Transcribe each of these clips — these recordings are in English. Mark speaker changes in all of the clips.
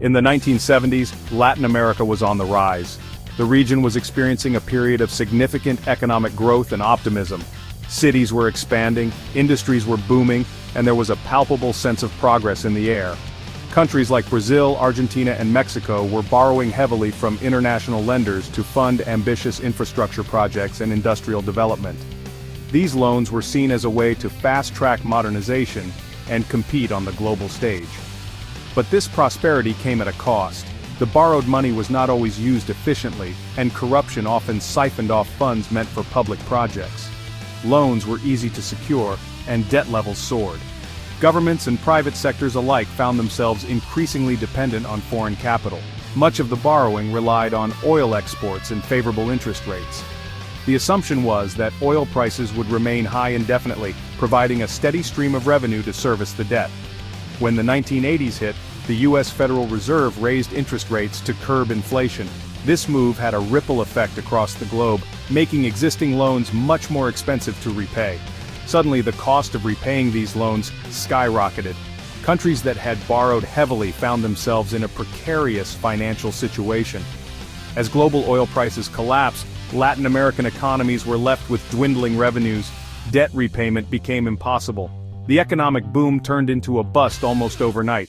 Speaker 1: In the 1970s, Latin America was on the rise. The region was experiencing a period of significant economic growth and optimism. Cities were expanding, industries were booming, and there was a palpable sense of progress in the air. Countries like Brazil, Argentina, and Mexico were borrowing heavily from international lenders to fund ambitious infrastructure projects and industrial development. These loans were seen as a way to fast-track modernization and compete on the global stage. But this prosperity came at a cost. The borrowed money was not always used efficiently, and corruption often siphoned off funds meant for public projects. Loans were easy to secure, and debt levels soared. Governments and private sectors alike found themselves increasingly dependent on foreign capital. Much of the borrowing relied on oil exports and favorable interest rates. The assumption was that oil prices would remain high indefinitely, providing a steady stream of revenue to service the debt. When the 1980s hit, the U.S. Federal Reserve raised interest rates to curb inflation. This move had a ripple effect across the globe, making existing loans much more expensive to repay. Suddenly, the cost of repaying these loans skyrocketed. Countries that had borrowed heavily found themselves in a precarious financial situation. As global oil prices collapsed, Latin American economies were left with dwindling revenues. Debt repayment became impossible. The economic boom turned into a bust almost overnight.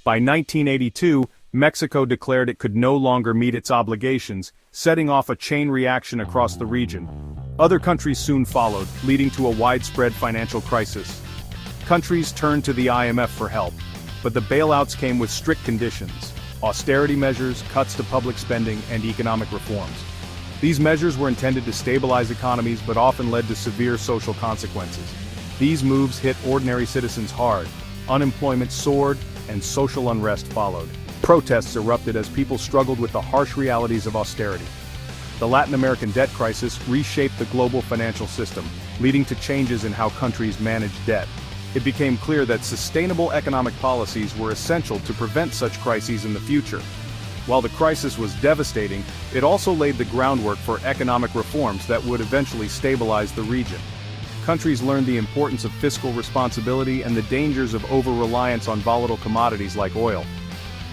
Speaker 1: By 1982, Mexico declared it could no longer meet its obligations, setting off a chain reaction across the region. Other countries soon followed, leading to a widespread financial crisis. Countries turned to the IMF for help, but the bailouts came with strict conditions: austerity measures, cuts to public spending, and economic reforms. These measures were intended to stabilize economies but often led to severe social consequences. These moves hit ordinary citizens hard. Unemployment soared, and social unrest followed. Protests erupted as people struggled with the harsh realities of austerity. The Latin American debt crisis reshaped the global financial system, leading to changes in how countries manage debt. It became clear that sustainable economic policies were essential to prevent such crises in the future. While the crisis was devastating, it also laid the groundwork for economic reforms that would eventually stabilize the region. Countries learned the importance of fiscal responsibility and the dangers of over-reliance on volatile commodities like oil.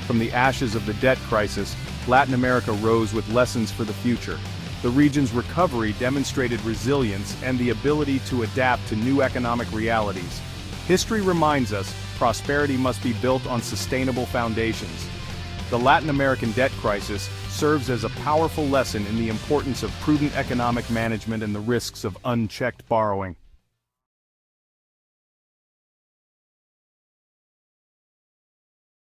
Speaker 1: From the ashes of the debt crisis, Latin America rose with lessons for the future. The region's recovery demonstrated resilience and the ability to adapt to new economic realities. History reminds us, prosperity must be built on sustainable foundations. The Latin American debt crisis serves as a powerful lesson in the importance of prudent economic management and the risks of unchecked borrowing.